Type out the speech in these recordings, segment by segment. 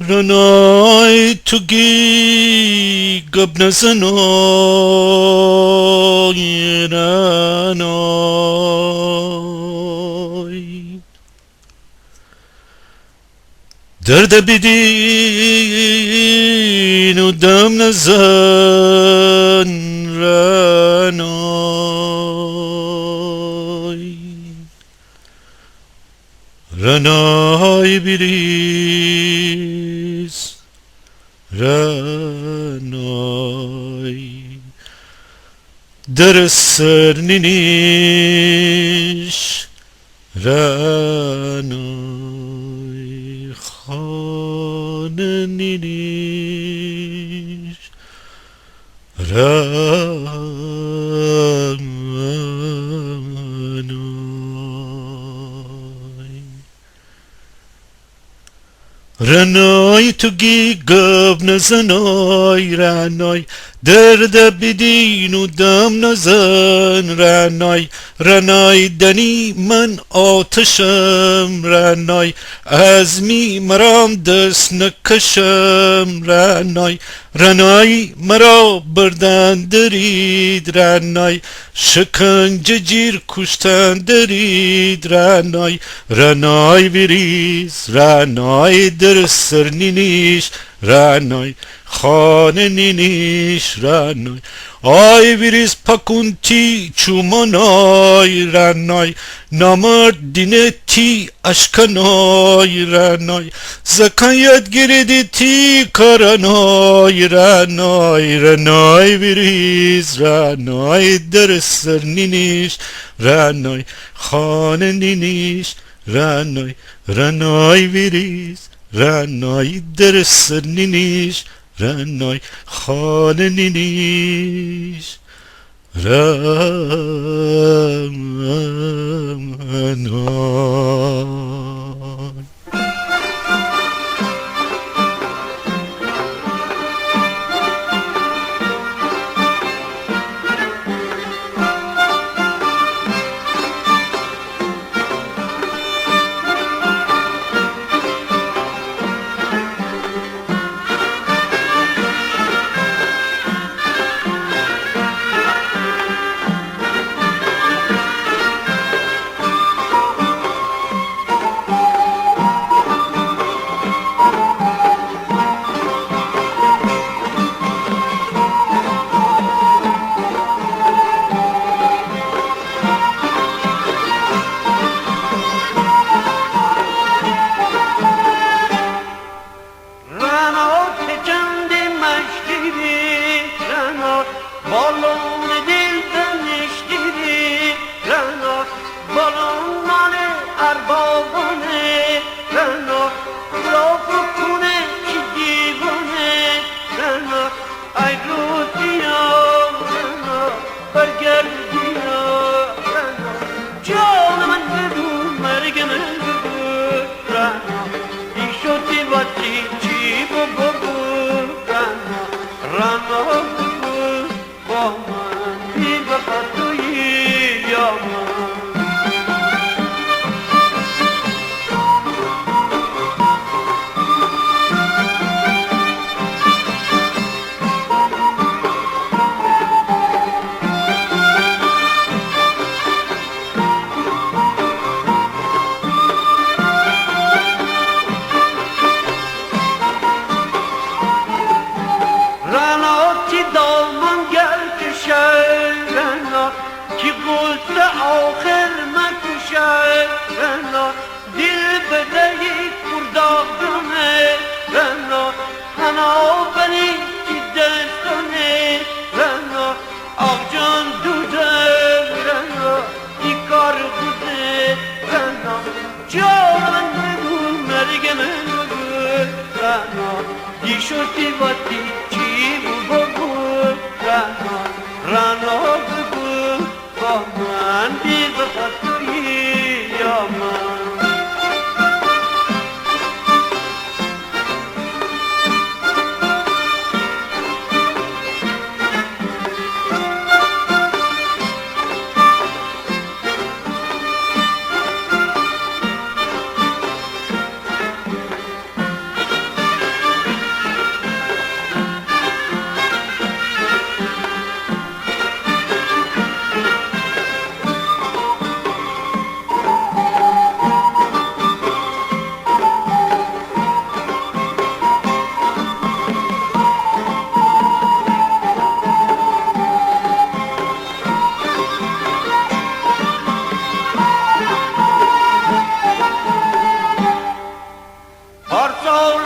رنای تو گی گب نزنای رنای درد بدین و دم نزن رنای رنای بریز رنای در سر نینیش رنای خانه نینیش رنای رنای تو گی گب نزنای رنای درد بدین و دم نزن رنای رنای دنی من آتشم رنای از می مرام دست نکشم رنای رنای مرا بردن درید رنای شکنجه جیر کشتن درید رنای رنای بریز رنای در سر نینیش رنای خانه نینیش رنای آی بریز پاکونتی چومانای رنای نامرد دینه تی اشکنای رنای زکایت گریدی تی کرنای رنای رنای بریز رنای در سر نینیش رنای خانه نینیش رنای رنای بریز رنای در سر نینیش رنای خانه نینیش رنای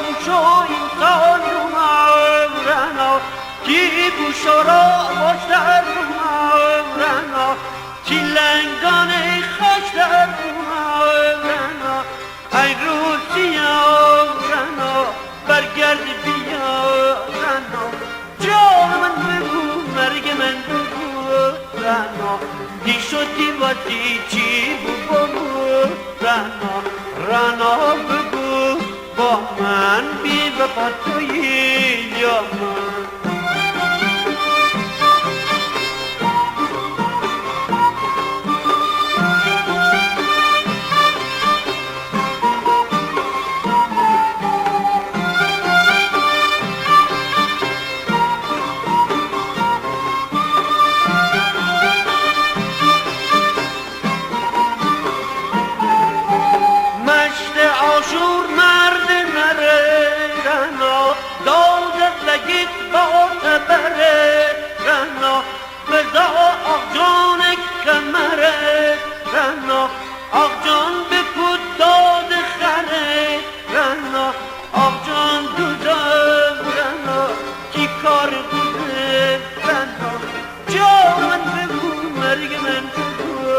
گوشو انسان رنا کی گوشو را باش در رنا چیلنگان خوش در رنا ای روسیا رنا برگرد بیا رنا جان من بگو مرگ من بگو رنا دی شدی و دی چی بگو رنا رنا بگو با من بی وفا تویی یا من آشور مرد نره رنا دادت لگید با تبره رنا بزا آق جان کمره رنا آق جان بپود داد خره رنا آق جان دوزم رنا کی کار بوده رنا جان بگو مرگ من بگو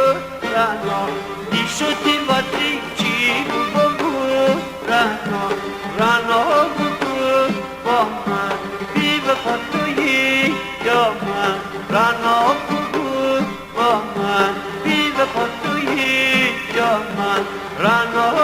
رنا دی شدی و دی چی رنا رنا بگو با من بی وفا تویی یا من رنا بگو با من بی وفا تویی یا من رنا